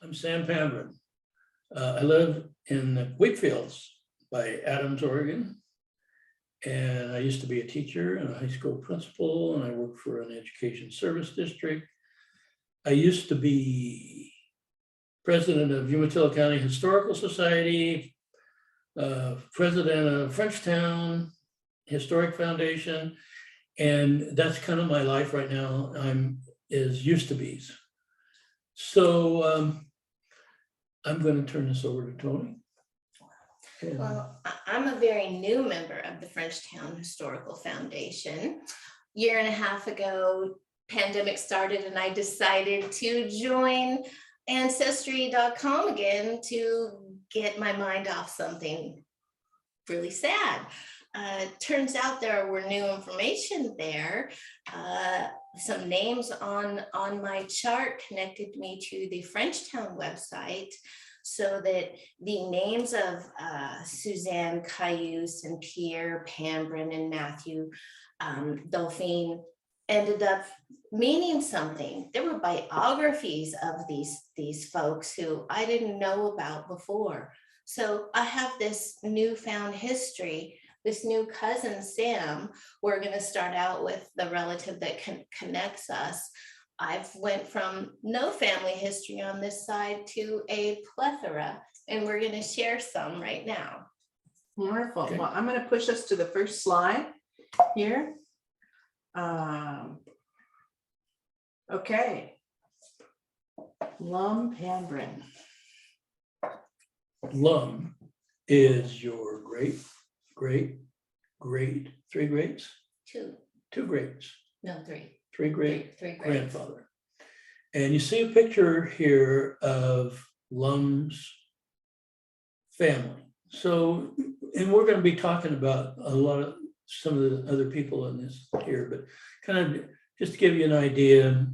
I'm Sam Pambrun. I live in the wheat fields by Adams, Oregon. And I used to be a teacher and a high school principal, and I worked for an education service district. I used to be president of Umatilla County Historical Society, president of Frenchtown Historic Foundation. And that's kind of my life right now. Is used to be's. So I'm going to turn this over to Toni. Well, I'm a very new member of the Frenchtown Historical Foundation. Year and a half ago, pandemic started and I decided to join Ancestry.com again to get my mind off something really sad. Turns out there were new information there. Some names on my chart connected me to the Frenchtown website, so that the names of Suzanne, Cayuse, and Pierre, Pambrun, and Matthew Dauphine ended up meaning something. There were biographies of these folks who I didn't know about before. So I have this newfound history. This new cousin, Sam, we're going to start out with the relative that connects us. I've went from no family history on this side to a plethora, and we're going to share some right now. Wonderful. Okay. Well, I'm going to push us to the first slide here. Okay. Lum Pambrun. Lum is your great, three greats? Two greats. No, three. Three great Three greats. grandfather. And you see a picture here of Lum's family. So, and we're going to be talking about some of the other people in this here, but kind of just to give you an idea,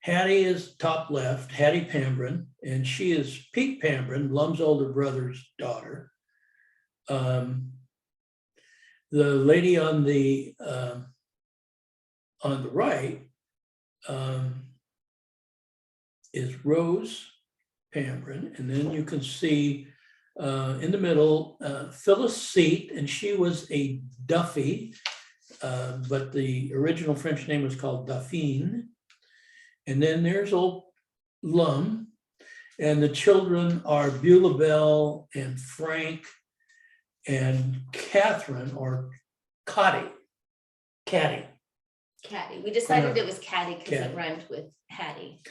Hattie is top left, Hattie Pambrun, and she is Pete Pambrun, Lum's older brother's daughter. The lady on the right is Rose Pambrun, and then you can see in the middle Phyllis Seat, and she was a Duffy, but the original French name was called Dauphine. And then there's old Lum, and the children are Beulah Bell and Frank and Catherine, or Caddy. Caddy. We decided it was Caddy because it rhymed with Hattie.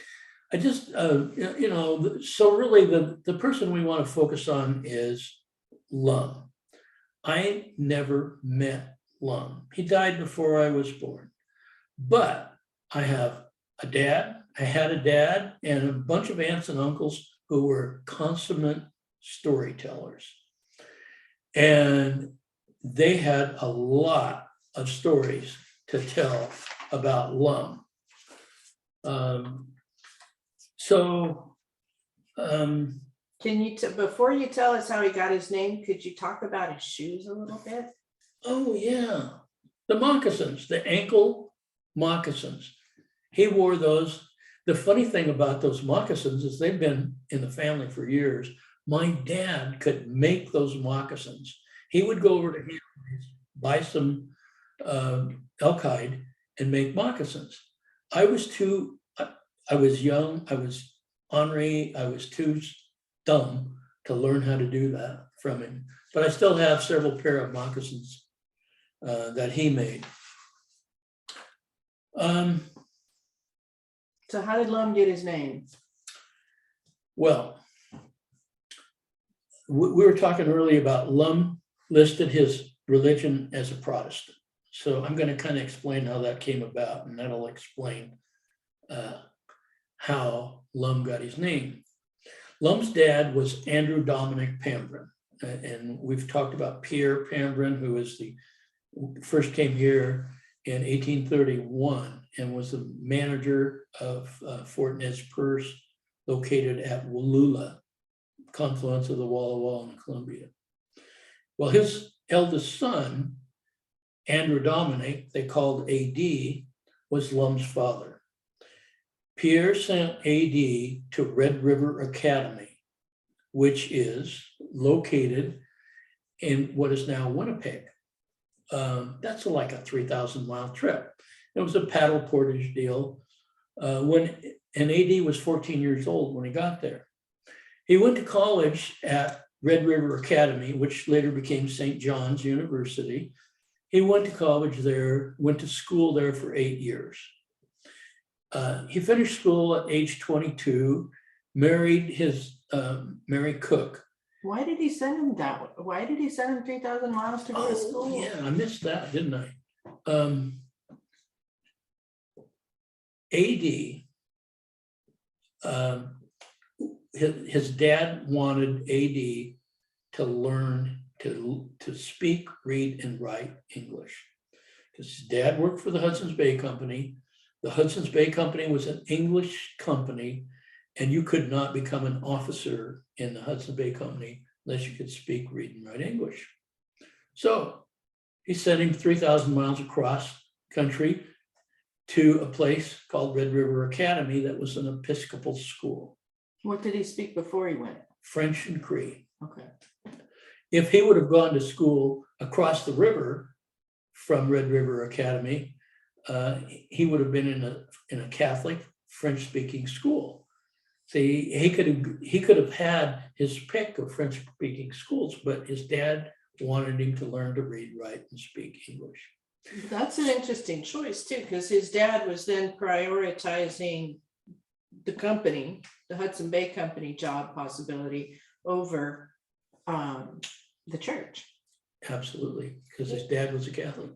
I just, so really the person we want to focus on is Lum. I never met Lum. He died before I was born, but I had a dad and a bunch of aunts and uncles who were consummate storytellers. And they had a lot of stories to tell about Lum. Can you, before you tell us how he got his name, could you talk about his shoes a little bit? Oh yeah, the moccasins, the ankle moccasins. He wore those. The funny thing about those moccasins is they've been in the family for years. My dad could make those moccasins. He would go over to Hamleys, buy some elk hide and make moccasins. I was young, I was ornery, I was too dumb to learn how to do that from him. But I still have several pair of moccasins that he made. So how did Lum get his name? Well, we were talking earlier about Lum listed his religion as a Protestant. So I'm going to kind of explain how that came about, and that'll explain how Lum got his name. Lum's dad was Andrew Dominic Pambrun, and we've talked about Pierre Pambrun, who first came here in 1831 and was the manager of Fort Nez Perce, located at Wallula, confluence of the Walla Walla and Columbia. Well, his eldest son, Andrew Dominic, they called AD, was Lum's father. Pierre sent AD to Red River Academy, which is located in what is now Winnipeg. That's like a 3,000-mile trip. It was a paddle portage deal. And AD was 14 years old when he got there. He went to college at Red River Academy, which later became St. John's University. He went to college there, went to school there for 8 years. He finished school at age 22, married Mary Cook. Why did he send him that way? Why did he send him 3,000 miles to go to school? Yeah, I missed that, didn't I? AD, his dad wanted AD to learn to speak, read, and write English. Because his dad worked for the Hudson's Bay Company. The Hudson's Bay Company was an English company, and you could not become an officer in the Hudson's Bay Company unless you could speak, read, and write English. So he sent him 3,000 miles across country to a place called Red River Academy that was an Episcopal school. What did he speak before he went? French and Cree. Okay. If he would have gone to school across the river from Red River Academy, he would have been in a Catholic French-speaking school. See, he could have had his pick of French-speaking schools, but his dad wanted him to learn to read, write, and speak English. That's an interesting choice too, because his dad was then prioritizing the company, the Hudson Bay Company job possibility over the church. Absolutely, because his dad was a Catholic.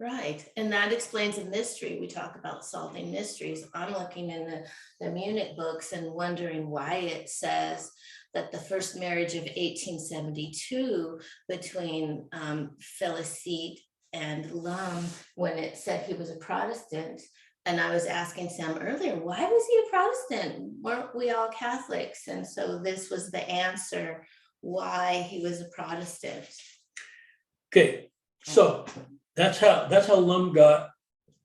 Right, and that explains a mystery. We talk about solving mysteries. I'm looking in the Munich books and wondering why it says that the first marriage of 1872 between Felicite and Lum, when it said he was a Protestant, and I was asking Sam earlier, why was he a Protestant? Weren't we all Catholics? And so this was the answer why he was a Protestant. Okay, so that's how Lum got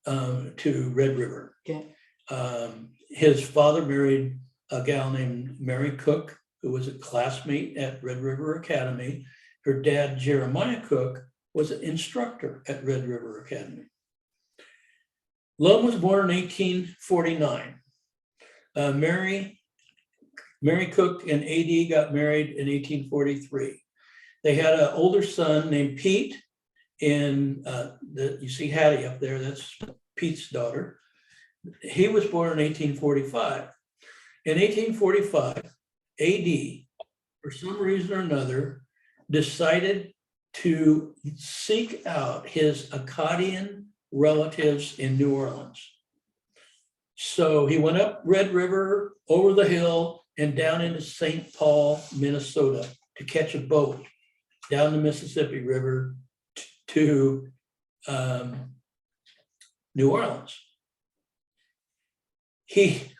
to Red River. Okay. His father married a gal named Mary Cook, who was a classmate at Red River Academy. Her dad, Jeremiah Cook, was an instructor at Red River Academy. Lum was born in 1849. Mary Cook and AD got married in 1843. They had an older son named Pete, and you see Hattie up there, that's Pete's daughter. He was born in 1845. In 1845, AD, for some reason or another, decided to seek out his Akkadian relatives in New Orleans. So he went up Red River, over the hill, and down into St. Paul, Minnesota, to catch a boat down the Mississippi River to New Orleans. He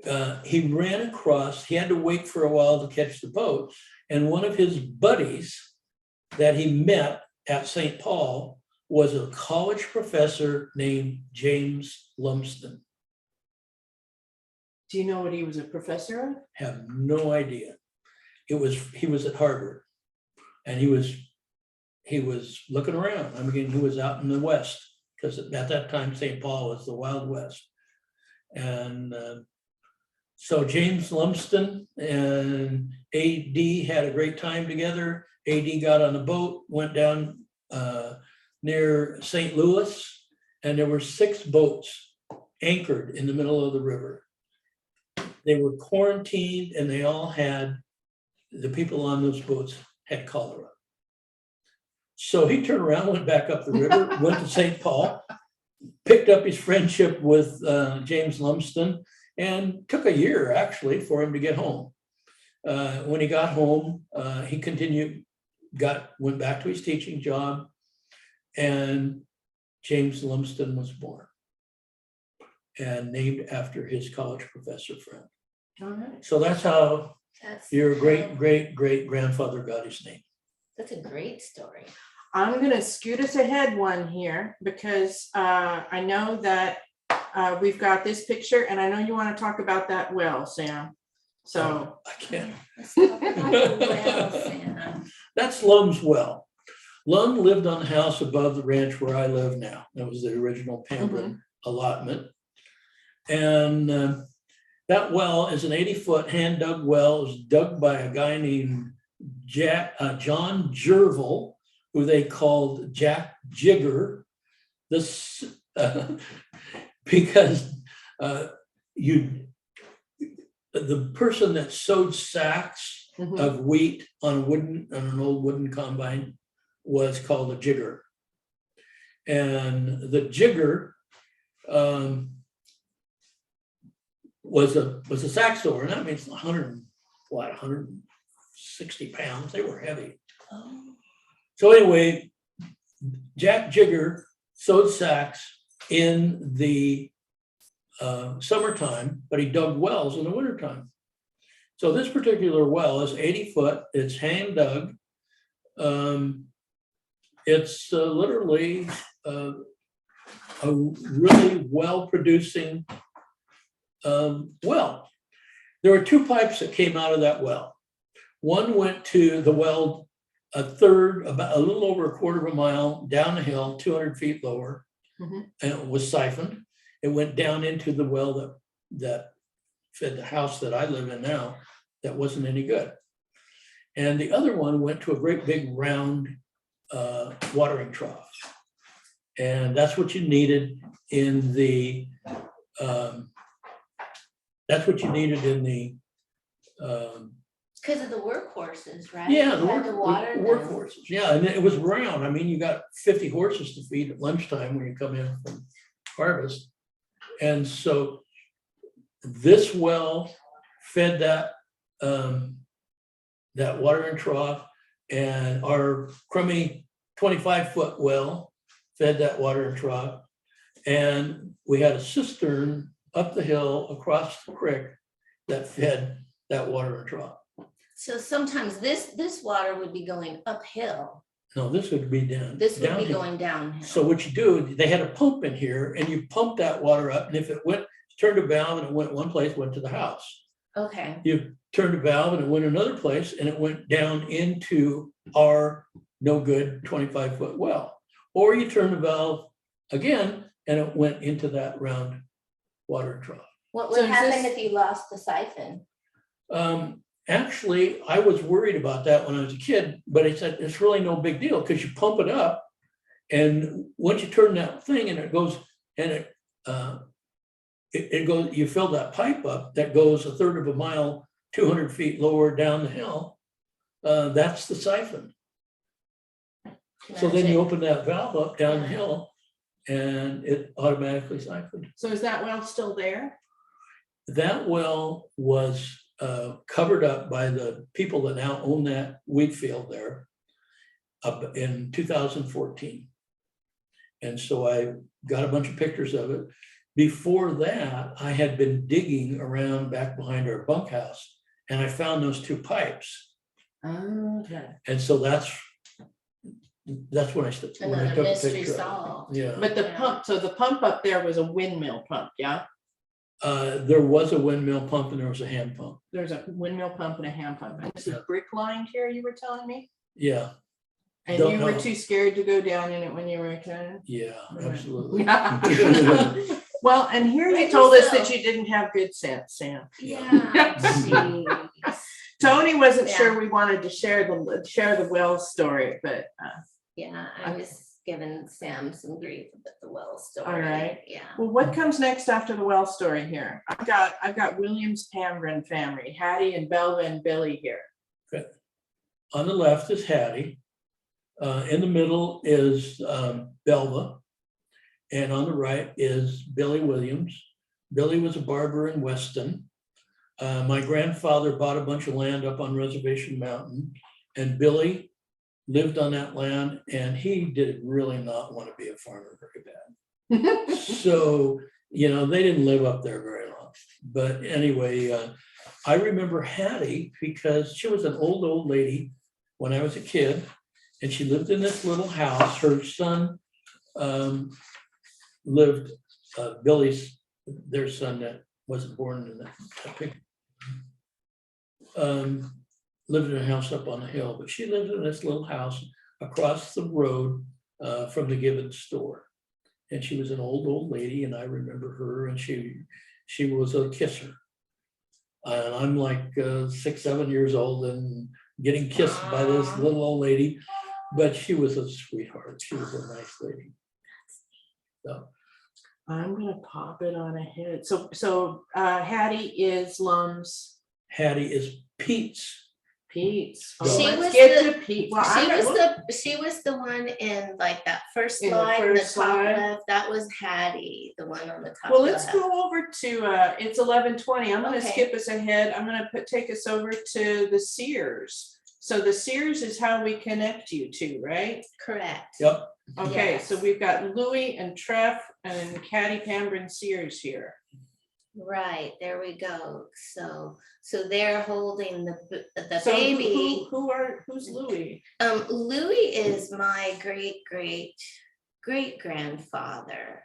ran across, he had to wait for a while to catch the boat, and one of his buddies that he met at St. Paul was a college professor named James Lumsden. Do you know what he was a professor of? Have no idea. He was at Harvard, and he was looking around. I mean, he was out in the West, because at that time St. Paul was the Wild West. And so James Lumsden and AD had a great time together. AD got on a boat, went down near St. Louis, and there were 6 boats anchored in the middle of the river. They were quarantined, and they all had, the people on those boats had cholera. So he turned around, went back up the river, went to St. Paul, picked up his friendship with James Lumsden, and took a year actually for him to get home. When he got home, he went back to his teaching job, and James Lumsden was born and named after his college professor friend. All right. So that's how your That's great grandfather got his name. That's a great story. I'm gonna scoot us ahead one here because I know that we've got this picture, and I know you want to talk about that well, Sam. So I can't. Let's talk about the well, Sam. That's Lum's well. Lum lived on the house above the ranch where I live now. That was the original Pambrun allotment. And that well is an 80-foot hand dug well. It was dug by a guy named John Jervil, who they called Jack Jigger. This because the person that sewed sacks of wheat on an old wooden combine was called a jigger. And the jigger was a sack sewer, and that means 160 pounds. They were heavy. Oh. So anyway, Jack Jigger sewed sacks in the summertime, but he dug wells in the wintertime. So this particular well is 80 foot, it's hand dug. It's literally a really well producing well. There were two pipes that came out of that well. One went to the well about a little over a quarter of a mile down the hill, 200 feet lower, and it was siphoned. It went down into the well that fed the house that I live in now that wasn't any good. And the other one went to a great big round watering trough. And that's what you needed in the Because of the workhorses, right? yeah, You had to water them. workhorses. Yeah, and it was round. I mean, you got 50 horses to feed at lunchtime when you come in from harvest. And so this well fed that watering trough, and our crummy 25-foot well fed that watering trough. And we had a cistern up the hill across the creek that fed that watering trough. So sometimes this water would be going uphill. No, this would be down. This would be downhill. going downhill. So what you do, they had a pump in here, and you pump that water up, and if it turned a valve and it went one place, went to the house. Okay. You turned a valve and it went another place, and it went down into our no good 25-foot well. Or you turn the valve again, and it went into that round water trough. What So would is happen this- if you lost the siphon? Actually, I was worried about that when I was a kid, but I said it's really no big deal because you pump it up, and once you turn that thing and it goes, and it goes, you fill that pipe up that goes a third of a mile, 200 feet lower down the hill. That's the siphon. So then you open that valve up down the hill, and it automatically siphoned. So is that well still there? That well was covered up by the people that now own that wheat field there up in 2014. And so I got a bunch of pictures of it. Before that, I had been digging around back behind our bunkhouse, and I found those two pipes. Okay. And so that's when I took Another a mystery picture of solved. it. Yeah. But the pump, so the pump up there was a windmill pump, yeah? There was a windmill pump and there was a hand pump. There's a windmill pump and a hand pump. And this is Yeah. brick lined here, you were telling me? Yeah, And Don't you were know. too scared to go down in it when you were a kid? yeah, Right. absolutely. Well, and here you Like told us that yourself. you didn't have good sense, Sam. Yeah. Jeez. Tony wasn't Yeah. sure we wanted to share the well story, but Yeah, I was giving Sam some grief about the well story. All right. Yeah. well, what comes next after the well story here? I've got Williams Pambrun family, Hattie and Belva and Billy here. On the left is Hattie. In the middle is Belva. And on the right is Billy Williams. Billy was a barber in Weston. My grandfather bought a bunch of land up on Reservation Mountain, and Billy lived on that land, and he did really not want to be a farmer very bad. So, they didn't live up there very long. But anyway, I remember Hattie because she was an old lady when I was a kid, and she lived in this little house. Her son lived, Billy's their son that wasn't born in that picture. Lived in a house up on the hill, but she lived in this little house across the road from the Gibbons store. And she was an old lady, and I remember her, and she was a kisser. And I'm like 6, 7 years old and getting kissed by this little old lady, but she was a sweetheart. She was a nice lady. So I'm gonna pop it on ahead. So Hattie is Lum's. Hattie is Pete's. Pete's. She Let's was get the- to Pete. Well, She was the one in like that first In the slide, in the first top slide. left, that was Hattie, the one on the top left. Well, let's go over to, it's 11:20. I'm gonna Okay. skip us ahead. I'm gonna take us over to the Sears. So the Sears is how we connect you two, right? Correct. Yep. Okay, so Yes. we've got Louis and Treff and Caddy Pambrun Sears here. Right, there we go. So they're holding the So baby. who's Louis? Louis is my great grandfather.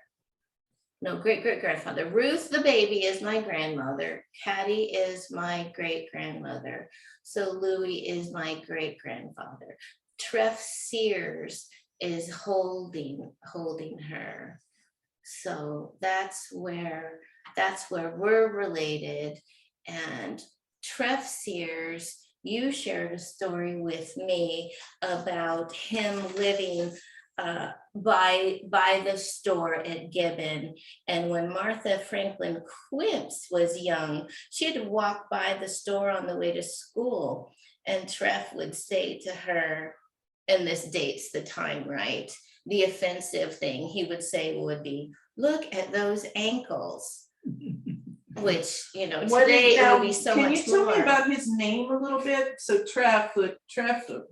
No, great grandfather. Ruth, the baby, is my grandmother. Hattie is my great grandmother. So Louis is my great grandfather. Treff Sears is holding her. So that's where we're related. And Treff Sears, you shared a story with me about him living by the store at Gibbon. And when Martha Franklin Quimps was young, she had to walk by the store on the way to school. And Treff would say to her, and this dates the time, right? The offensive thing he would say would be, "Look at those ankles," which, today it would be so much more. Can you tell me about his name a little bit? So Treff,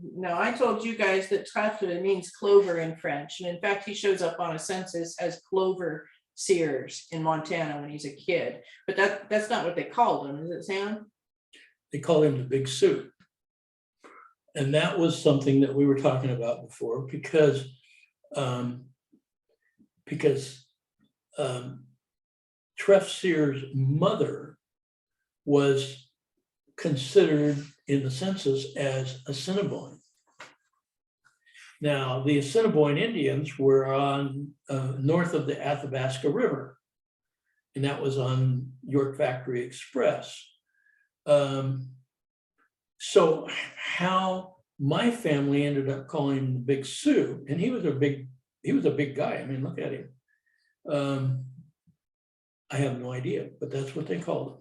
no, I told you guys that Treff means clover in French. And in fact, he shows up on a census as Clover Sears in Montana when he's a kid. But that's not what they called him, is it, Sam? They call him the Big Suit. And that was something that we were talking about before because Treff Sears' mother was considered in the census as Assiniboine. Now, the Assiniboine Indians were on north of the Athabasca River, and that was on York Factory Express. So how my family ended up calling him the Big Sioux, and he was a big guy. I mean, look at him. I have no idea, but that's what they called him.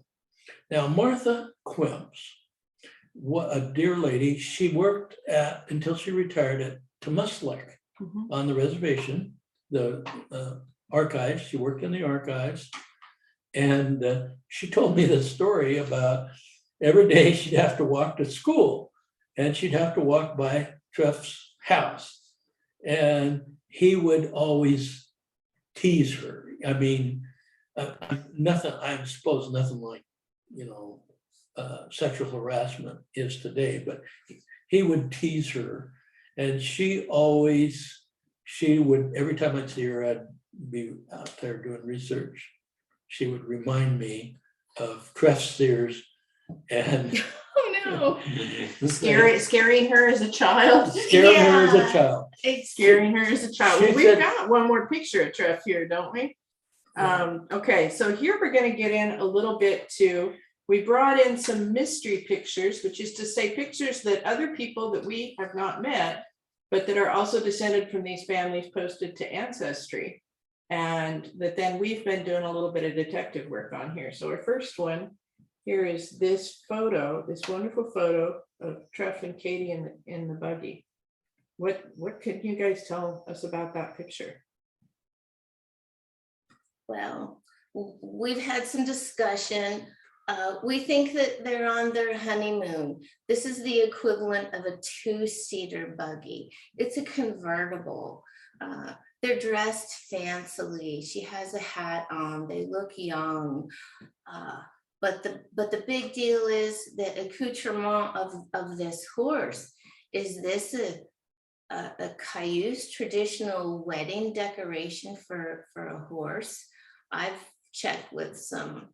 Now, Martha Quimps, what a dear lady. She worked until she retired at Temuslick on the reservation, the archives. She worked in the archives, and she told me the story about every day she'd have to walk to school, and she'd have to walk by Treff's house, and he would always tease her. I mean, nothing, I suppose nothing like, sexual harassment is today, but he would tease her. And she would, every time I'd see her, I'd be out there doing research. She would remind me of Treff Sears and Oh no. Scaring her as a child. scaring her as a child. Scaring her as a child. She Well, we've said- got one more picture of Treff here, don't we? Okay, so here we're going to get in a little bit to, we brought in some mystery pictures, which is to say pictures that other people that we have not met, but that are also descended from these families posted to Ancestry. And that then we've been doing a little bit of detective work on here. So our first one here is this photo, this wonderful photo of Treff and Katie in the buggy. What can you guys tell us about that picture? Well, we've had some discussion. We think that they're on their honeymoon. This is the equivalent of a two-seater buggy. It's a convertible. They're dressed fancily. She has a hat on. They look young. But the big deal is the accoutrement of this horse. Is this a Cayuse traditional wedding decoration for a horse? I've check with some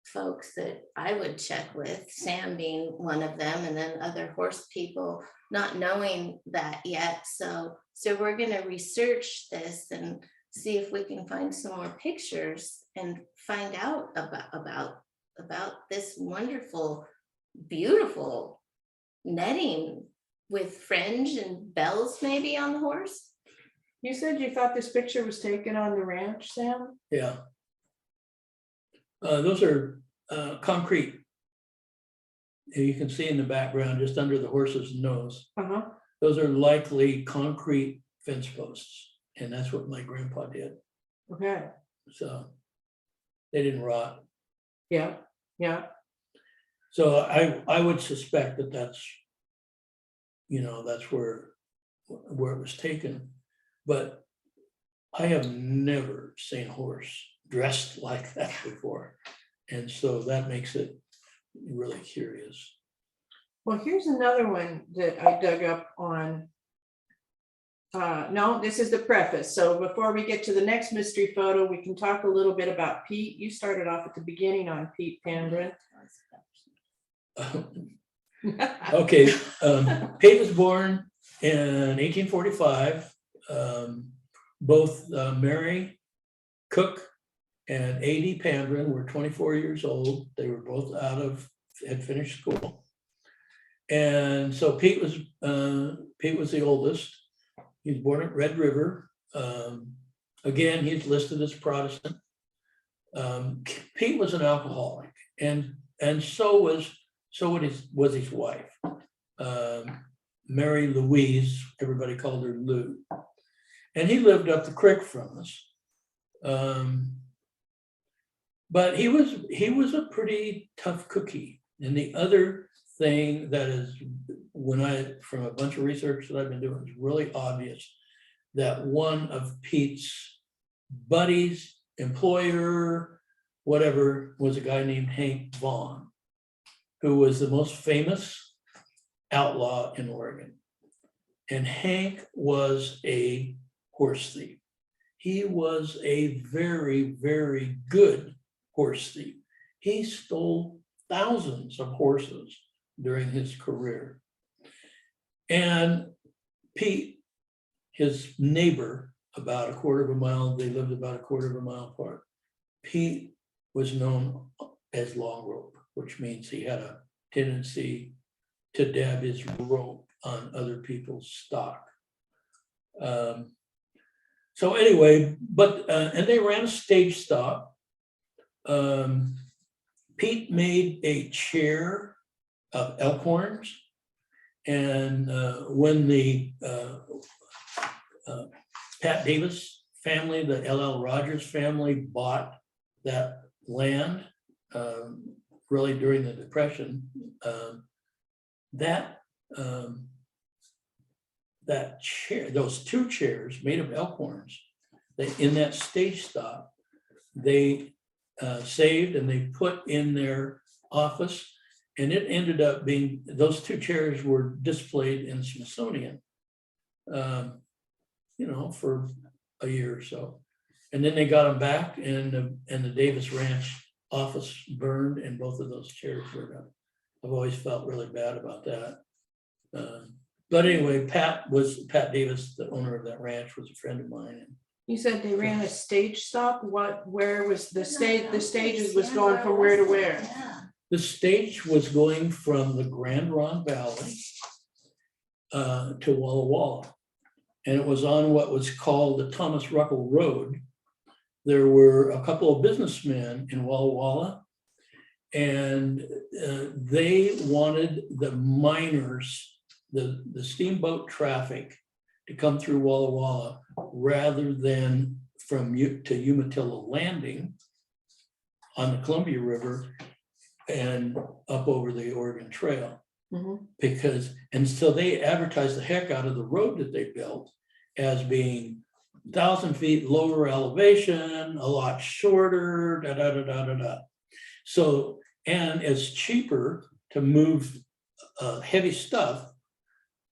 folks that I would check with, Sam being one of them, and then other horse people, not knowing that yet. So we're gonna research this and see if we can find some more pictures and find out about this wonderful, beautiful netting with fringe and bells maybe on the horse. You said you thought this picture was taken on the ranch, Sam? Yeah. Those are concrete. And you can see in the background, just under the horse's nose, Uh-huh. those are likely concrete fence posts. And that's what my grandpa did. Okay. So they didn't rot. Yeah. Yeah. So I would suspect that that's, that's where it was taken. But I have never seen a horse dressed like that before. And so that makes it really curious. Well, here's another one that I dug up on. No, this is the preface. So before we get to the next mystery photo, we can talk a little bit about Pete. You started off at the beginning on Pete Pambrun. Okay, Pete was born in 1845. Both Mary Cook and A.D. Pambrun were 24 years old. They were both had finished school. And so Pete was the oldest. He was born at Red River. Again, he's listed as Protestant. Pete was an alcoholic, and so was his wife, Mary Louise. Everybody called her Lou, and he lived up the creek from us. But he was a pretty tough cookie. And the other thing that is, from a bunch of research that I've been doing, is really obvious that one of Pete's buddies, employer, whatever, was a guy named Hank Vaughn, who was the most famous outlaw in Oregon. And Hank was a horse thief. He was a very, very good horse thief. He stole thousands of horses during his career. And Pete, his neighbor, about a quarter of a mile, they lived about a quarter of a mile apart. Pete was known as Long Rope, which means he had a tendency to dab his rope on other people's stock. So anyway, and they ran a stage stock. Pete made a chair of elk horns, and when the Pat Davis family, the L.L. Rogers family, bought that land, really during the Depression, that chair, those two chairs made of elk horns, in that stage stock, they saved and they put in their office, and it ended up being, those two chairs were displayed in Smithsonian, for a year or so. And then they got them back, and the Davis Ranch office burned, and both of those chairs burned up. I've always felt really bad about that. But anyway, Pat Davis, the owner of that ranch, was a friend of mine. You said they ran a stage stop. Where was the stage? The stages was going from where to where? The stage was going from the Grand Ronde Valley to Walla Walla. And it was on what was called the Thomas Ruckle Road. There were a couple of businessmen in Walla Walla, and they wanted the miners, the steamboat traffic, to come through Walla Walla rather than to Umatilla Landing on the Columbia River and up over the Oregon Trail. Mm-hmm. And so they advertised the heck out of the road that they built as being 1,000 feet lower elevation, a lot shorter, So, and it's cheaper to move heavy stuff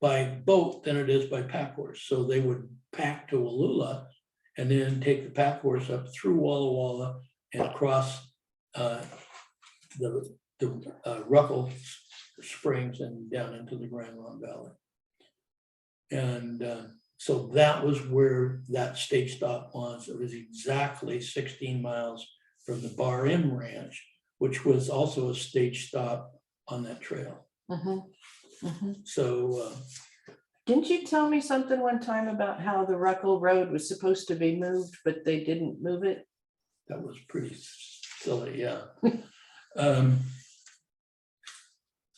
by boat than it is by pack horse. So they would pack to Wallula and then take the pack horse up through Walla Walla and across the Ruckle Springs and down into the Grand Ronde Valley. And so that was where that stage stop was. It was exactly 16 miles from the Bar M Ranch, which was also a stage stop on that trail. So Didn't you tell me something one time about how the Ruckle Road was supposed to be moved, but they didn't move it? that was pretty silly, yeah.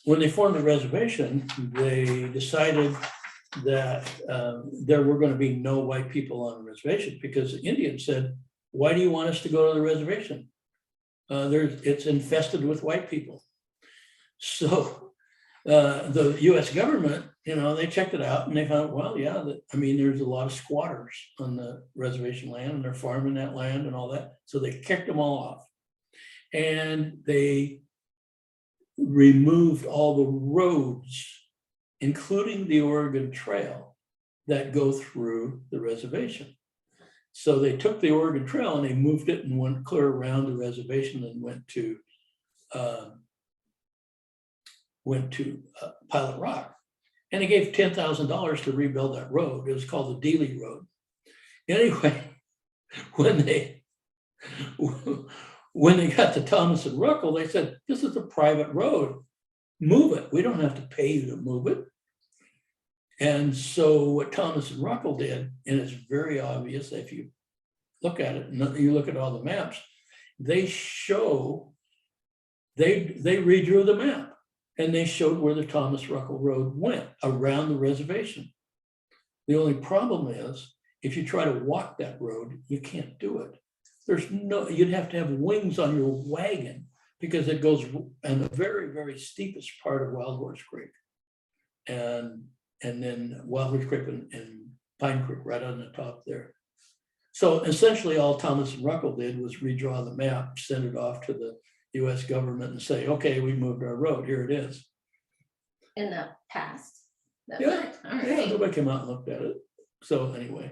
When they formed the reservation, they decided that there were going to be no white people on the reservation because the Indians said, why do you want us to go to the reservation? It's infested with white people. So the US government, they checked it out and they found, well, yeah, there's a lot of squatters on the reservation land and they're farming that land and all that. So they kicked them all off. And they removed all the roads, including the Oregon Trail that go through the reservation. So they took the Oregon Trail and they moved it and went clear around the reservation and went to Pilot Rock. And they gave $10,000 to rebuild that road. It was called the Dealey Road. Anyway, when they got to Thomas and Ruckle, they said, this is a private road. Move it. We don't have to pay you to move it. And so what Thomas and Ruckle did, and it's very obvious if you look at it, and you look at all the maps, they redrew the map and they showed where the Thomas Ruckle Road went around the reservation. The only problem is, if you try to walk that road, you can't do it. You'd have to have wings on your wagon because it goes in the very, very steepest part of Wild Horse Creek. And then Wild Horse Creek and Pine Creek right on the top there. So essentially all Thomas and Ruckle did was redraw the map, send it off to the US government and say, okay, we moved our road, here it is. In the past. Yeah, All yeah, right. nobody came out and looked at it. So anyway,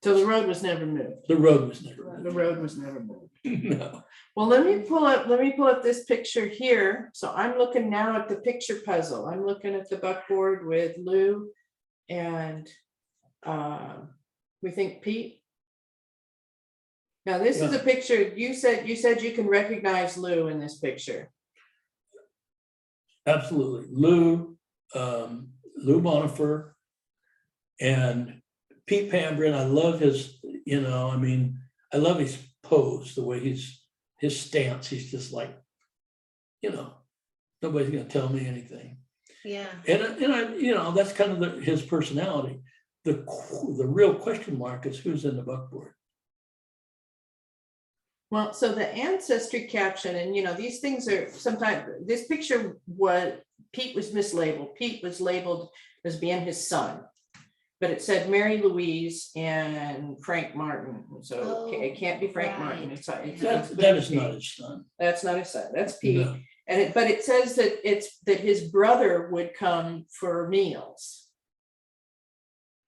So the road was never moved. the road was never moved. The road was never moved. No. Well, let me pull up this picture here. So I'm looking now at the picture puzzle. I'm looking at the buckboard with Lou and we think Pete. Now this is a picture, you said you can recognize Lou in this picture. Absolutely. Lou Bonifer and Pete Pambrun. I love his, I love his pose, the way his stance. He's just like, nobody's going to tell me anything. Yeah. And I, that's kind of his personality. The real question mark is who's in the buckboard. Well, so the ancestry caption, and these things are sometimes, this picture Pete was mislabeled. Pete was labeled as being his son, but it said Mary Louise and Frank Martin. So it can't be Frank Martin. That is not his son. That's not his son. That's Pete. No. But it says that his brother would come for meals.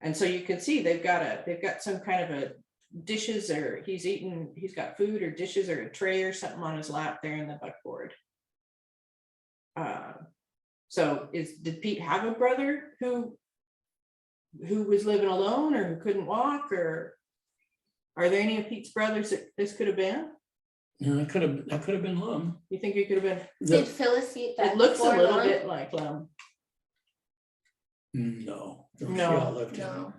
And so you can see they've got some kind of a dishes, or he's got food or dishes or a tray or something on his lap there in the buckboard. So did Pete have a brother who was living alone or who couldn't walk, or are there any of Pete's brothers that this could have been? That could have been Lum. You think it could have been? Did Phyllis eat that? It looks a little Lum? bit like Lum. No. No. She outlived him. No.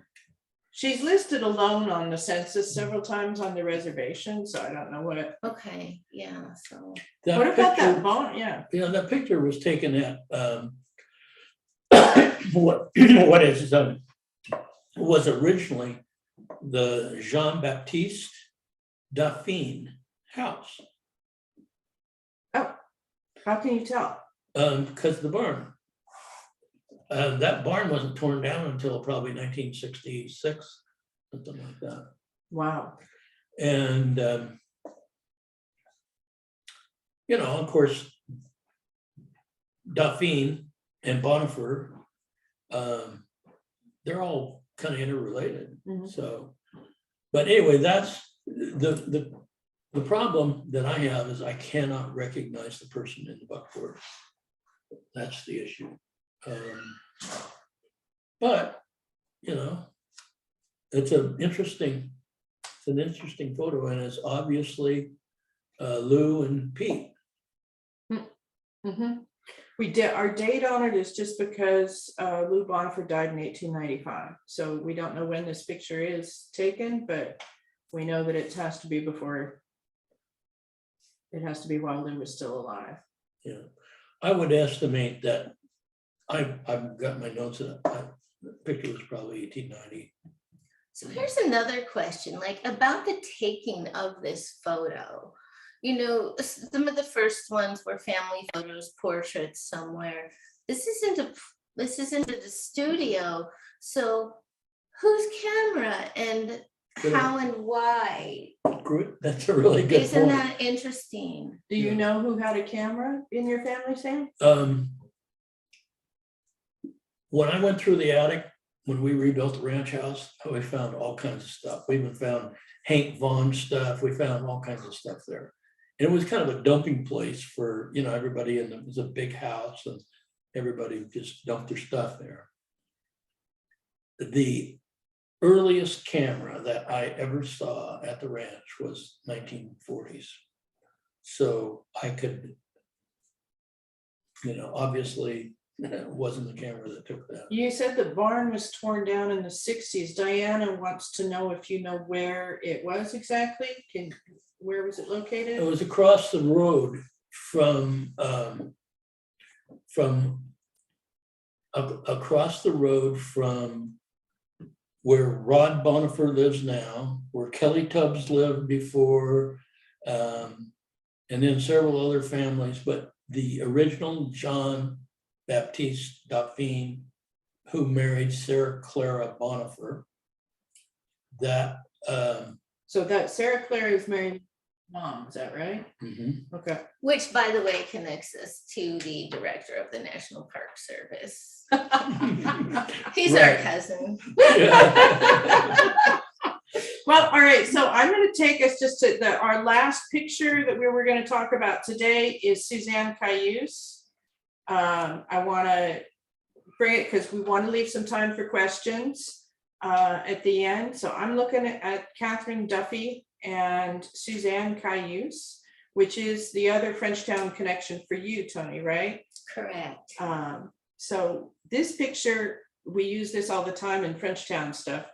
She's listed alone on the census several times on the reservation, so I don't know what. Okay, yeah, so. That What about picture- that barn? Yeah. that picture was taken at what was originally the Jean-Baptiste Dauphine house. Oh, how can you tell? Because the barn. That barn wasn't torn down until probably 1966, something like that. Wow. And, of course, Dauphine and Bonifer, they're all kind of interrelated. Mhm. So, but anyway, that's the The problem that I have is I cannot recognize the person in the buckboard. That's the issue. But, you know, it's an interesting photo, and it's obviously Lou and Pete. Mhm. We did, our date on it is just because Lou Bonifer died in 1895. So we don't know when this picture is taken, but we know that it has to be before, it has to be while Lou was still alive. Yeah, I would estimate that I've got my notes in it. The picture was probably 1890. So here's another question, like about the taking of this photo. You know, some of the first ones were family photos, portraits somewhere. This isn't a studio. So whose camera and how and why? Good. That's a really good Isn't point. that interesting? Do you Yeah. know who had a camera in your family, Sam? When I went through the attic, when we rebuilt the ranch house, we found all kinds of stuff. We even found Hank Vaughn stuff. We found all kinds of stuff there. And it was kind of a dumping place for, you know, everybody, and it was a big house and everybody just dumped their stuff there. The earliest camera that I ever saw at the ranch was 1940s. So I could, you know, obviously it wasn't the camera that took that. You said the barn was torn down in the 60s. Diana wants to know if you know where it was exactly. Where was it located? It was across the road from across the road from where Rod Bonifer lives now, where Kelly Tubbs lived before, and then several other families, but the original John Baptiste Dauphine, who married Sarah Clara Bonifer, that So that Sarah Claire is married mom, is that right? mhm. Okay. Which, by the way, connects us to the director of the National Park Service. He's our Right. cousin. Well, all right, so I'm going to take us just to our last picture that we were going to talk about today is Suzanne Cayuse. I want to bring it because we want to leave some time for questions at the end. So I'm looking at Catherine Duffy and Suzanne Cayuse, which is the other Frenchtown connection for you, Toni, right? Correct. So this picture, we use this all the time in Frenchtown stuff.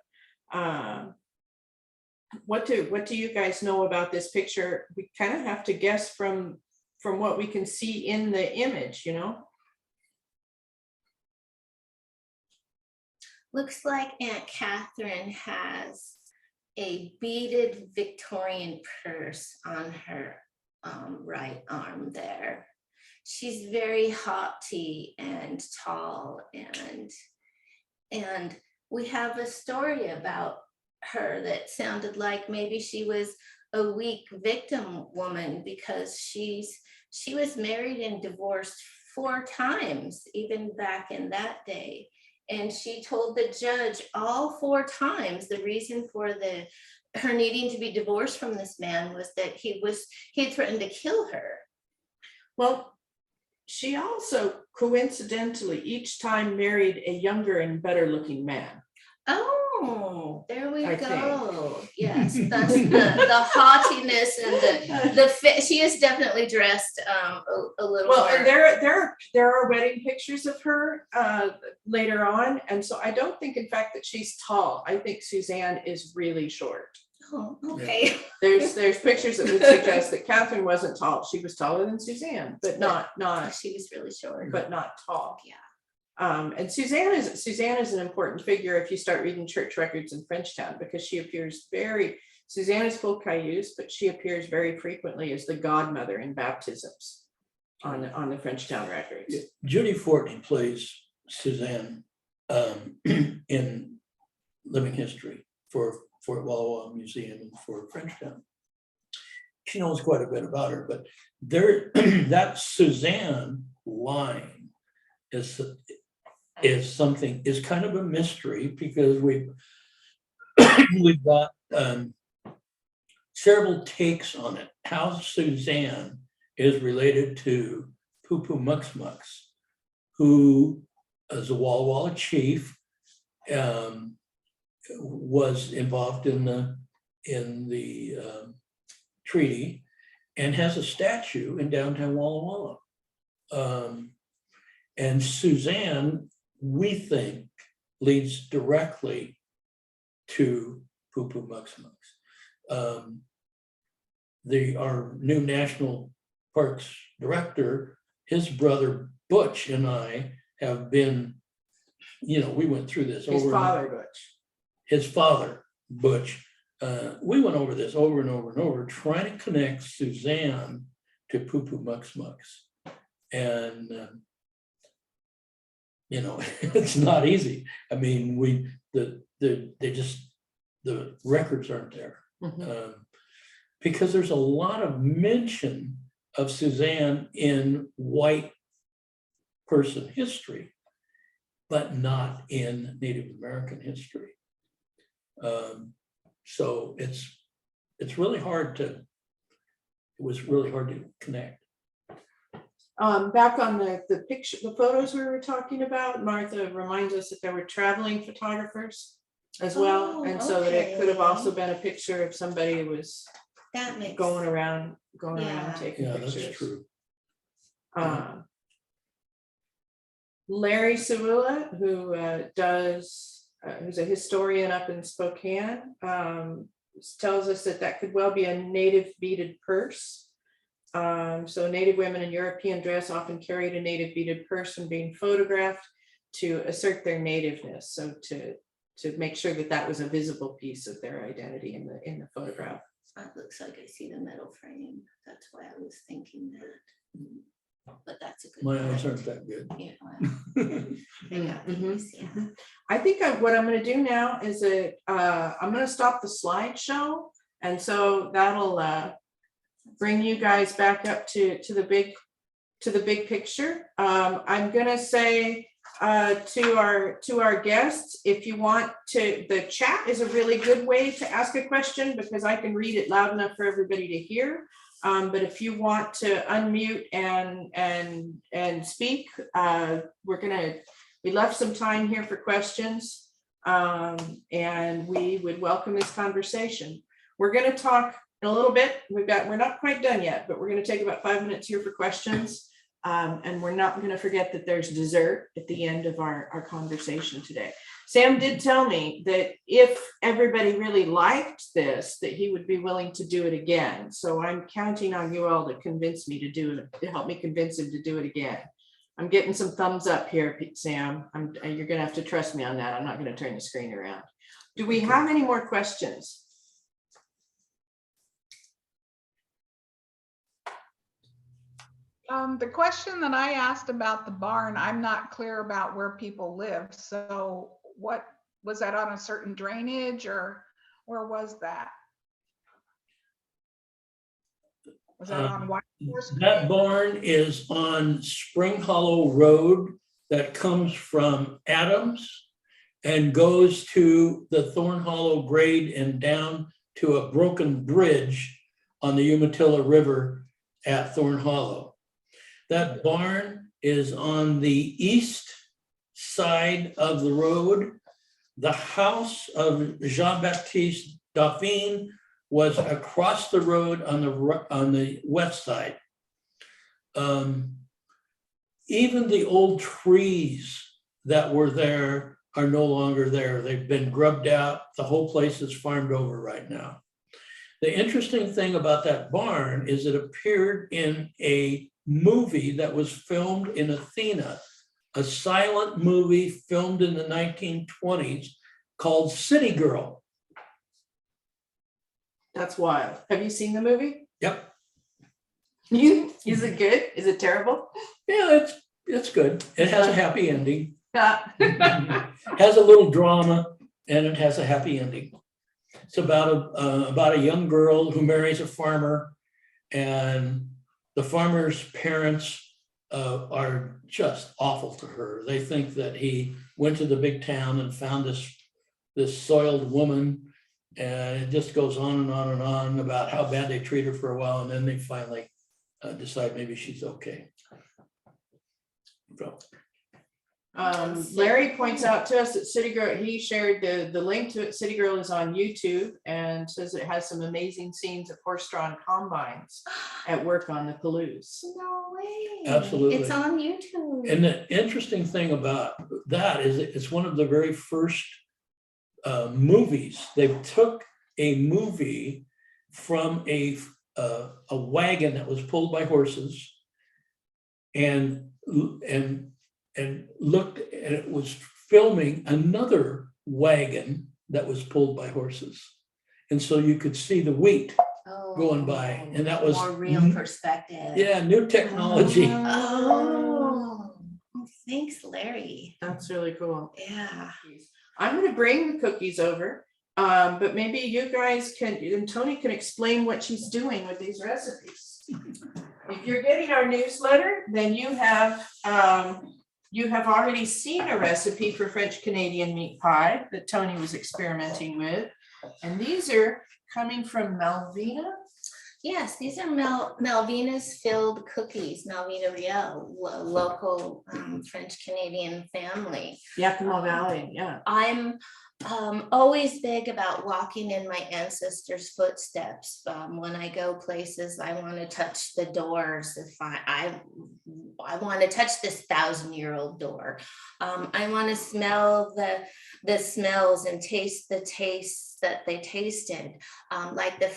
What do you guys know about this picture? We kind of have to guess from what we can see in the image, you know? Looks like Aunt Catherine has a beaded Victorian purse on her right arm there. She's very haughty and tall, and we have a story about her that sounded like maybe she was a weak victim woman, because she was married and divorced 4 times, even back in that day. And she told the judge all 4 times the reason for her needing to be divorced from this man was that he had threatened to kill her. Well, she also coincidentally each time married a younger and better looking man. Oh, there we I go. Yes, that's the haughtiness and the fit. She is definitely dressed a little Well, more. and there are wedding pictures of her later on, and so I don't think, in fact, that she's tall. I think Suzanne is really short. Oh, okay. There's pictures that would suggest that Catherine wasn't tall. She was taller than Suzanne, but not She was really short. but not tall. Yeah. And Suzanne is an important figure if you start reading church records in Frenchtown, because she appears Suzanne is full Cayuse, but she appears very frequently as the godmother in baptisms on the Frenchtown records. Judy Fortney plays Suzanne in Living History for Fort Wallowa Museum and for Frenchtown. She knows quite a bit about her, but that Suzanne line is kind of a mystery, because we've got several takes on it. How Suzanne is related to Poo Poo Mux Mux, who is a Walla Walla chief, was involved in the treaty, and has a statue in downtown Walla Walla. And Suzanne, we think, leads directly to Poo Poo Mux Mux. Our new National Parks Director, his brother Butch and I have been, we went through this His over. father, Butch. His father, Butch. We went over this over and over and over, trying to connect Suzanne to Poo Poo Mux Mux. And, it's not easy. I mean, the records aren't there. Mhm. Because there's a lot of mention of Suzanne in white person history, but not in Native American history. So it was really hard to connect. Back on the picture, the photos we were talking about, Martha reminds us that there were traveling photographers as well. Oh, And so that it could have okay. also been a picture of somebody who was That makes. going around Yeah. taking Yeah, pictures. that's true. Larry Savula, who who's a historian up in Spokane, tells us that could well be a native beaded purse. So Native women in European dress often carried a native beaded purse when being photographed to assert their nativeness. So to make sure that was a visible piece of their identity in the photograph. It looks like I see the metal frame. That's why I was thinking that. But that's a good. My eyes point. aren't that good. Yeah, well, they got these, yeah. I think what I'm going to do now is I'm going to stop the slideshow, and so that'll bring you guys back up to the big picture. I'm going to say to our guests, if you want to, the chat is a really good way to ask a question because I can read it loud enough for everybody to hear. But if you want to unmute and speak, we left some time here for questions, and we would welcome this conversation. We're going to talk in a little bit. We're not quite done yet, but we're going to take about 5 minutes here for questions. And we're not going to forget that there's dessert at the end of our conversation today. Sam did tell me that if everybody really liked this, that he would be willing to do it again. So I'm counting on you all to convince me to do it, to help me convince him to do it again. I'm getting some thumbs up here, Sam. You're going to have to trust me on that. I'm not going to turn the screen around. Do we have any more questions? The question that I asked about the barn, I'm not clear about where people live. So what was that, on a certain drainage, or where was that? Was that on White Horse? That barn is on Spring Hollow Road that comes from Adams and goes to the Thorn Hollow grade and down to a broken bridge on the Umatilla River at Thorn Hollow. That barn is on the east side of the road. The house of Jean-Baptiste Dauphine was across the road on the west side. Even the old trees that were there are no longer there. They've been grubbed out. The whole place is farmed over right now. The interesting thing about that barn is it appeared in a movie that was filmed in Athena, a silent movie filmed in the 1920s called City Girl. That's wild. Have you seen the movie? Yep. Is it good? Is it terrible? Yeah, it's good. It has a happy ending. Yeah. Has a little drama, and it has a happy ending. It's about a young girl who marries a farmer, and the farmer's parents are just awful to her. They think that he went to the big town and found this soiled woman And it just goes on and on and on about how bad they treat her for a while, and then they finally decide maybe she's okay. So, Larry points out to us that City Girl, he shared the link to it. City Girl is on YouTube and says it has some amazing scenes of horse-drawn combines at work on the Palouse. No way. Absolutely. It's on YouTube. and the interesting thing about that is it's one of the very first movies. They took a movie from a wagon that was pulled by horses and looked, and it was filming another wagon that was pulled by horses. And so you could see the wheat going by, and that was more real perspective. Yeah, new technology. Oh, thanks, Larry. That's really cool. Yeah. I'm gonna bring the cookies over, but maybe you guys can, and Toni can explain what she's doing with these recipes. If you're getting our newsletter, then you have already seen a recipe for French Canadian meat pie that Toni was experimenting with. And these are coming from Malvina. Yes, these are Malvina's filled cookies, Malvina Riel, local French Canadian family. Yakima Valley, yeah. I'm always big about walking in my ancestors' footsteps. When I go places, I want to touch the doors. If I want to touch this 1,000-year-old door. I want to smell the smells and taste the tastes that they tasted. Like the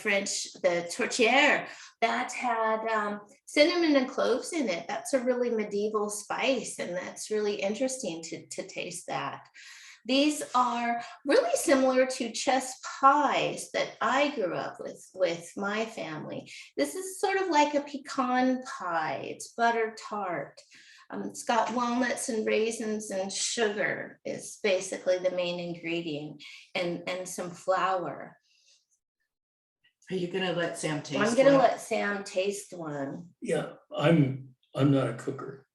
tourtière that had cinnamon and cloves in it. That's a really medieval spice, and that's really interesting to taste that. These are really similar to chess pies that I grew up with my family. This is sort of like a pecan pie. It's butter tart. It's got walnuts and raisins and sugar is basically the main ingredient, and some flour. Are you gonna let Sam taste I'm gonna one? let Sam taste one. Yeah, I'm not a cooker.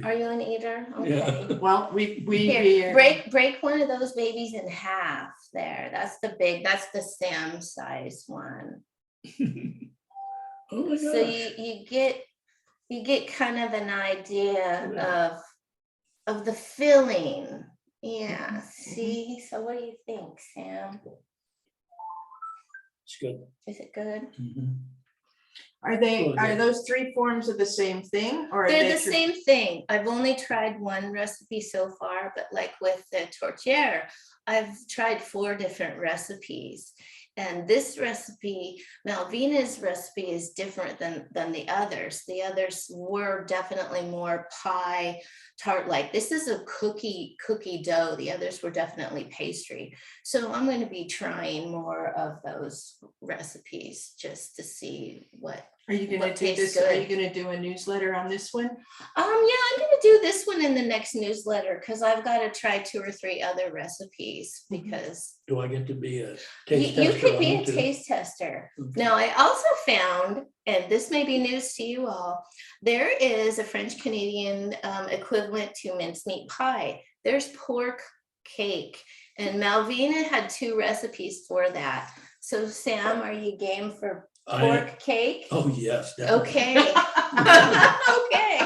Are you an eater? Okay. Yeah. Well, we Here, break one of those babies in half there. That's the Sam size one. Oh my So gosh. you get kind of an idea of the filling. Yeah, see? So what do you think, Sam? It's good. Is it good? Mhm. Are those three forms of the same thing, or are They're they the same thing. I've only tried one recipe so far, but like with the tourtière, I've tried 4 different recipes. And this recipe, Malvina's recipe, is different than the others. The others were definitely more pie tart-like. This is a cookie dough. The others were definitely pastry. So I'm going to be trying more of those recipes just to see what. Are you gonna what do tastes this? Are good. you gonna do a newsletter on this one? Yeah, I'm gonna do this one in the next newsletter because I've got to try 2 or 3 other recipes because Do I get to be a taste you tester could on be it a too? taste tester. Okay. Now, I also found, and this may be news to you all, there is a French Canadian equivalent to mincemeat pie. There's pork cake, and Malvina had 2 recipes for that. So Sam, are you game for pork cake? Oh, yes, definitely. Okay. Okay.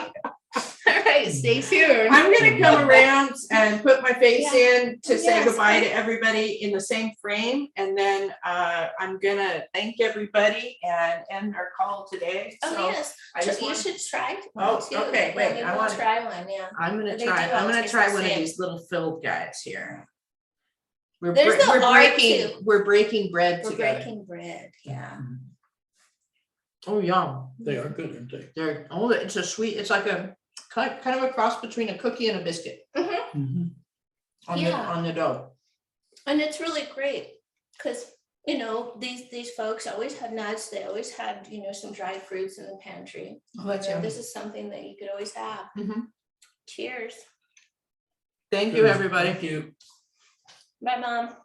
All right, stay tuned. I'm gonna come around and put my face in to say Yes. goodbye to everybody in the same frame, and then I'm gonna thank everybody and end our call today. Oh, So yes, I just you want, should try Oh, one too. okay, wait, Maybe I we'll wanna- try one, yeah. I'm gonna They try. do all I'm gonna taste try the one of same. these little filled guys here. We're There's the art breaking. too. We're breaking bread We're together. breaking bread, yeah. Oh, yum. They are good, aren't they? It's a sweet. It's like a kind of a cross between a cookie and a biscuit Mhm. Yeah. on the dough. And it's really great because, you know, these folks always had nuts. They always had, you know, some dried fruits in the pantry. Oh, that's You know, yummy. this is something that you could always have. Mhm. Cheers. Thank you, everybody. Thank you. Bye, Mom.